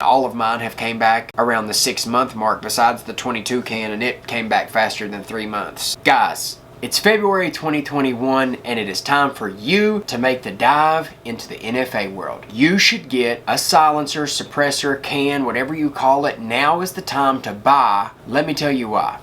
all of mine have came back around the 6-month mark besides the 22 can, and it came back faster than 3 months. Guys, it's February 2021 and it is time for you to make the dive into the NFA world. You should get a silencer, suppressor, can, whatever you call it. Now is the time to buy. Let me tell you why.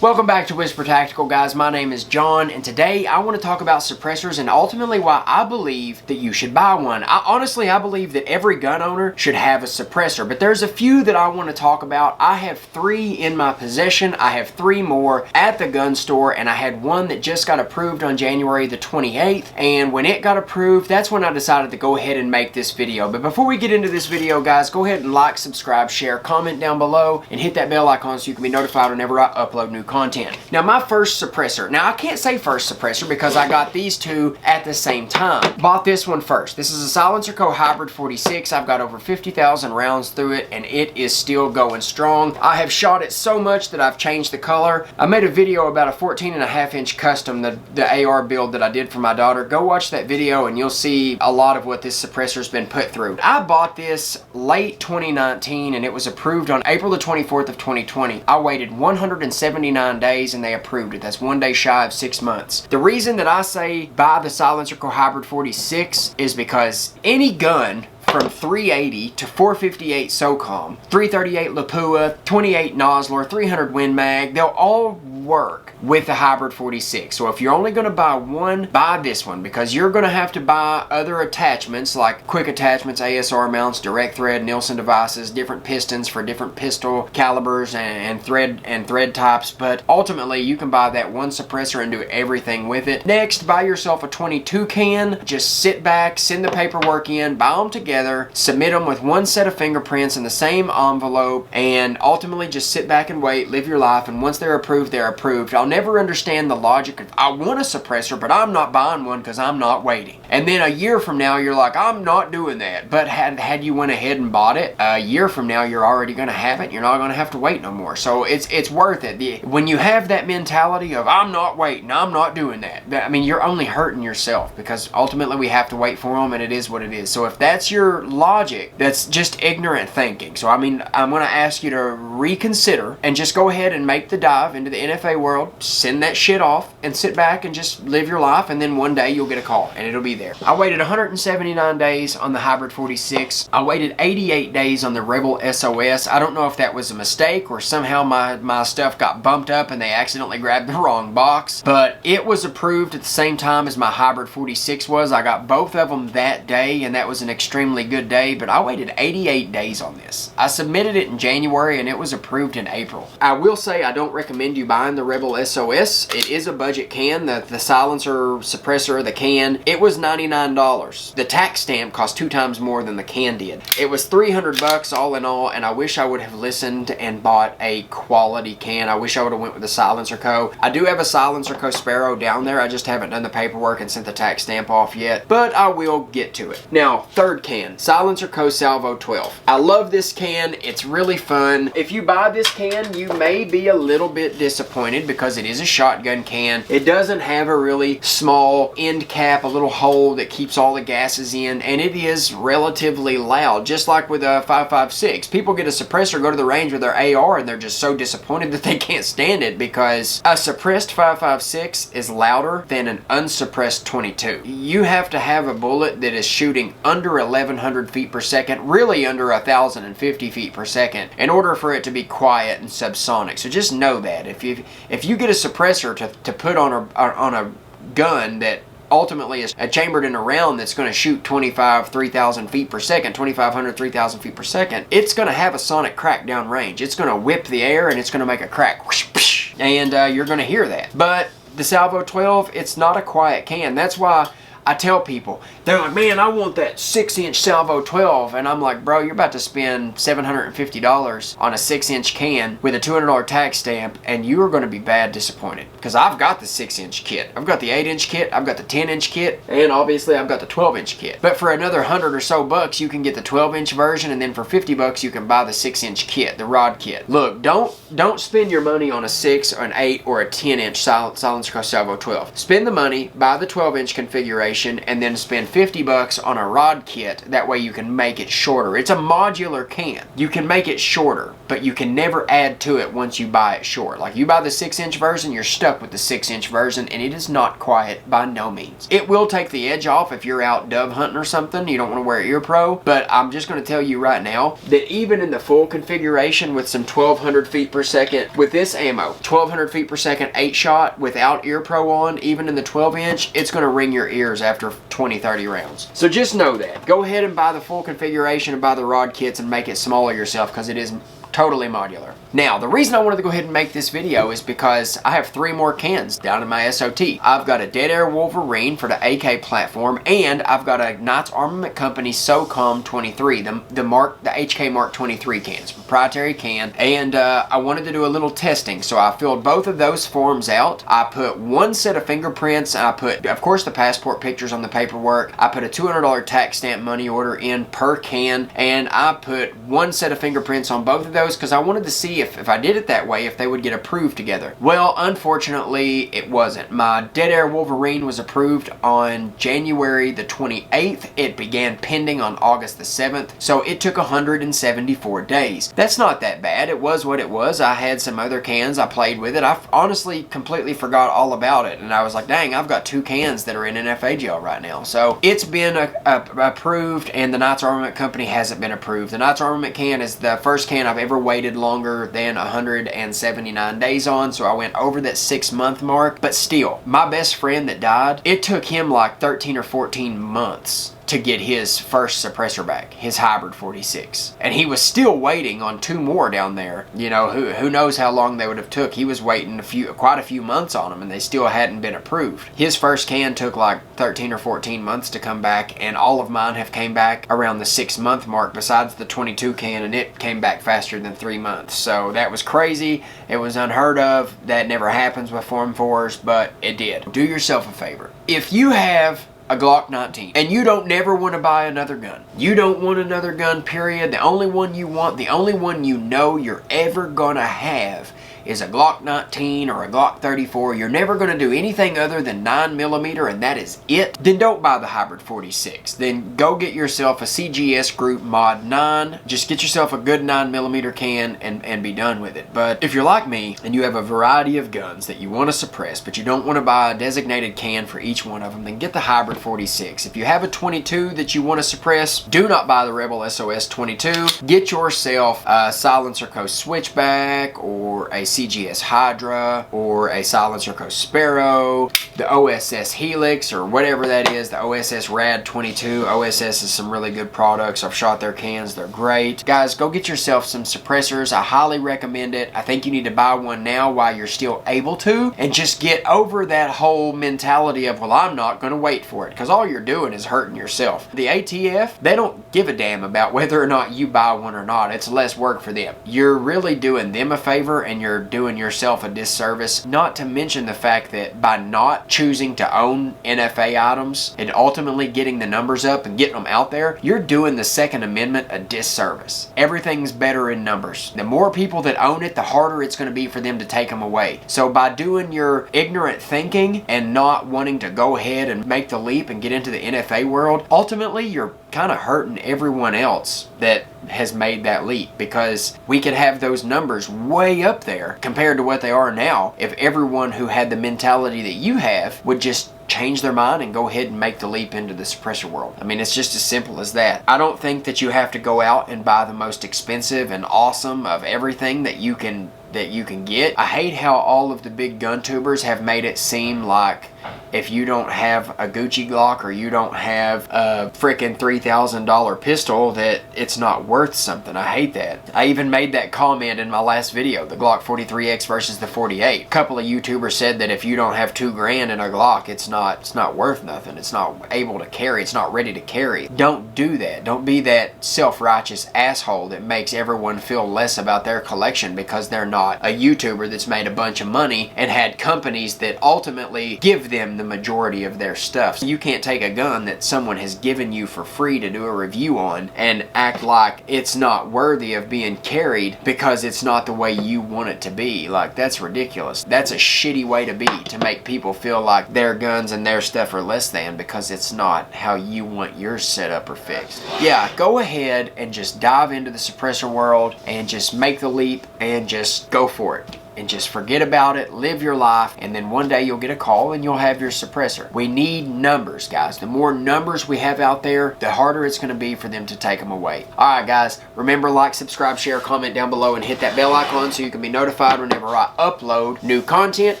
Welcome back to Whisper Tactical, guys. My name is John, and today I want to talk about suppressors and ultimately why I believe that you should buy one. I believe that every gun owner should have a suppressor, but there's a few that I want to talk about. I have 3 in my possession. I have 3 more at the gun store, and I had one that just got approved on January the 28th, and when it got approved, that's when I decided to go ahead and make this video. But before we get into this video, guys, go ahead and like, subscribe, share, comment down below, and hit that bell icon so you can be notified whenever I upload new content. Now, my first suppressor. Now, I can't say first suppressor because I got these 2 at the same time. Bought this one first. This is a SilencerCo Hybrid 46. I've got over 50,000 rounds through it, and it is still going strong. I have shot it so much that I've changed the color. I made a video about a 14.5-inch custom, the AR build that I did for my daughter. Go watch that video, and you'll see a lot of what this suppressor's been put through. I bought this late 2019, and it was approved on April the 24th of 2020. I waited 179 days and they approved it. That's 1 day shy of 6 months. The reason that I say buy the SilencerCo Hybrid 46 is because any gun from 380 to 458 SOCOM, 338 Lapua, 28 Nosler, 300 Win Mag, they'll all work with the Hybrid 46. So if you're only going to buy one, buy this one, because you're going to have to buy other attachments like quick attachments, ASR mounts, direct thread, Nielsen devices, different pistons for different pistol calibers and thread types, but ultimately you can buy that one suppressor and do everything with it. Next, buy yourself a 22 can. Just sit back, send the paperwork in, buy them together, submit them with one set of fingerprints in the same envelope, and ultimately just sit back and wait, live your life, and once they're approved, they're approved. I'll never understand the logic of, I want a suppressor, but I'm not buying one because I'm not waiting. And then a year from now, you're like, I'm not doing that. But had you went ahead and bought it, a year from now, you're already going to have it. You're not going to have to wait no more. So it's worth it. When you have that mentality of, I'm not waiting, I'm not doing that, I mean, you're only hurting yourself, because ultimately we have to wait for them, and it is what it is. So if that's your logic, that's just ignorant thinking. So I mean, I'm going to ask you to reconsider and just go ahead and make the dive into the NFA world, send that shit off, and sit back and just live your life, and then one day you'll get a call and it'll be there. I waited 179 days on the Hybrid 46. I waited 88 days on the Rebel SOS. I don't know if that was a mistake or somehow my stuff got bumped up and they accidentally grabbed the wrong box, but it was approved at the same time as my Hybrid 46 was. I got both of them that day, and that was an extremely good day, but I waited 88 days on this. I submitted it in January and it was approved in April. I will say I don't recommend you buying the Rebel SOS. It is a budget can. The silencer, suppressor, the can, it was $99. The tax stamp cost 2 times more than the can did. It was $300 all in all, and I wish I would have listened and bought a quality can. I wish I would have went with the SilencerCo. I do have a SilencerCo Sparrow down there. I just haven't done the paperwork and sent the tax stamp off yet, but I will get to it. Now, third can, SilencerCo Salvo 12. I love this can. It's really fun. If you buy this can, you may be a little bit disappointed because it is a shotgun can. It doesn't have a really small end cap, a little hole that keeps all the gases in, and it is relatively loud, just like with a 5.56. People get a suppressor, go to the range with their AR, and they're just so disappointed that they can't stand it, because a suppressed 5.56 is louder than an unsuppressed 22. You have to have a bullet that is shooting under 1100 feet per second, really under 1050 feet per second, in order for it to be quiet and subsonic. So just know that if you get a suppressor to put on a gun that ultimately is chambered in a round that's going to shoot 3,000 feet per second, 2,500, 3,000 feet per second, it's going to have a sonic crack down range. It's going to whip the air and it's going to make a crack, whoosh, whoosh, and you're going to hear that. But the Salvo 12, it's not a quiet can. That's why I tell people, they're like, man, I want that 6-inch Salvo 12. And I'm like, bro, you're about to spend $750 on a 6-inch can with a $200 tax stamp, and you are going to be bad disappointed. Because I've got the 6-inch kit. I've got the 8-inch kit. I've got the 10-inch kit. And obviously I've got the 12-inch kit. But for another 100 or so bucks, you can get the 12-inch version, and then for 50 bucks, you can buy the 6-inch kit, the rod kit. Look, don't spend your money on a 6 or an 8 or a 10-inch SilencerCo Salvo 12. Spend the money, buy the 12-inch configuration, and then spend 50 bucks on a rod kit. That way you can make it shorter. It's a modular can. You can make it shorter, but you can never add to it once you buy it short. Like, you buy the 6-inch version, you're stuck with the 6-inch version, and it is not quiet by no means. It will take the edge off if you're out dove hunting or something. You don't want to wear ear pro, but I'm just going to tell you right now that even in the full configuration with some 1200 feet per second, with this ammo, 1200 feet per second 8-shot without ear pro on, even in the 12-inch, it's going to ring your ears after 20-30 rounds. So just know that. Go ahead and buy the full configuration and buy the rod kits and make it smaller yourself, because it is totally modular. Now, the reason I wanted to go ahead and make this video is because I have 3 more cans down in my SOT. I've got a Dead Air Wolverine for the AK platform, and I've got a Knights Armament Company SOCOM 23, the HK Mark 23 cans, proprietary can, and I wanted to do a little testing, so I filled both of those forms out. I put 1 set of fingerprints, and I put, of course, the passport pictures on the paperwork. I put a $200 tax stamp money order in per can, and I put 1 set of fingerprints on both of those because I wanted to see if I did it that way, if they would get approved together. Well, unfortunately, it wasn't. My Dead Air Wolverine was approved on January the 28th. It began pending on August the 7th, so it took 174 days. That's not that bad. It was what it was. I had some other cans. I played with it. I honestly completely forgot all about it, and I was like, dang, I've got 2 cans that are in NFA jail right now. So it's been approved, and the Knights Armament Company hasn't been approved. The Knights Armament can is the first can I've ever waited longer than 179 days on, so I went over that 6-month mark. But still, my best friend that died, it took him like 13 or 14 months to get his first suppressor back, his Hybrid 46. And he was still waiting on 2 more down there. You know, who knows how long they would have took. He was waiting quite a few months on them, and they still hadn't been approved. His first can took like 13 or 14 months to come back, and all of mine have came back around the 6-month mark, besides the 22 can, and it came back faster than 3 months. So that was crazy. It was unheard of. That never happens with Form 4s, but it did. Do yourself a favor. If you have a Glock 19 and you don't never want to buy another gun, you don't want another gun, period, the only one you want, the only one you know you're ever gonna have is a Glock 19 or a Glock 34, you're never going to do anything other than 9mm, and that is it, then don't buy the Hybrid 46. Then go get yourself a CGS Group Mod 9. Just get yourself a good 9mm can and be done with it. But if you're like me and you have a variety of guns that you want to suppress, but you don't want to buy a designated can for each one of them, then get the Hybrid 46. If you have a 22 that you want to suppress, do not buy the Rebel SOS 22. Get yourself a SilencerCo Switchback or a CGS Hydra or a SilencerCo Sparrow, the OSS Helix or whatever that is, the OSS Rad 22. OSS is some really good products. I've shot their cans. They're great. Guys, go get yourself some suppressors. I highly recommend it. I think you need to buy one now while you're still able to, and just get over that whole mentality of, well, I'm not going to wait for it, because all you're doing is hurting yourself. The ATF, they don't give a damn about whether or not you buy one or not. It's less work for them. You're really doing them a favor, and you're doing yourself a disservice, not to mention the fact that by not choosing to own NFA items and ultimately getting the numbers up and getting them out there, you're doing the Second Amendment a disservice. Everything's better in numbers. The more people that own it, the harder it's going to be for them to take them away. So by doing your ignorant thinking and not wanting to go ahead and make the leap and get into the NFA world, ultimately you're kind of hurting everyone else that has made that leap, because we could have those numbers way up there compared to what they are now if everyone who had the mentality that you have would just change their mind and go ahead and make the leap into the suppressor world. I mean, it's just as simple as that. I don't think that you have to go out and buy the most expensive and awesome of everything that you can that you can get. I hate how all of the big gun tubers have made it seem like if you don't have a Gucci Glock or you don't have a freaking $3,000 pistol that it's not worth something. I hate that. I even made that comment in my last video, the Glock 43X versus the 48. A couple of YouTubers said that if you don't have $2,000 in a Glock, it's not worth nothing. It's not able to carry. It's not ready to carry. Don't do that. Don't be that self-righteous asshole that makes everyone feel less about their collection because they're not a YouTuber that's made a bunch of money and had companies that ultimately give them the majority of their stuff. You can't take a gun that someone has given you for free to do a review on and act like it's not worthy of being carried because it's not the way you want it to be. Like, that's ridiculous. That's a shitty way to be, to make people feel like their guns and their stuff are less than because it's not how you want yours set up or fixed. Yeah, go ahead and just dive into the suppressor world and just make the leap and just go for it. And just forget about it, live your life, and then one day you'll get a call and you'll have your suppressor. We need numbers, guys. The more numbers we have out there, the harder it's going to be for them to take them away. Alright guys, remember, like, subscribe, share, comment down below, and hit that bell icon so you can be notified whenever I upload new content.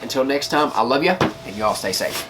Until next time, I love you, and y'all stay safe.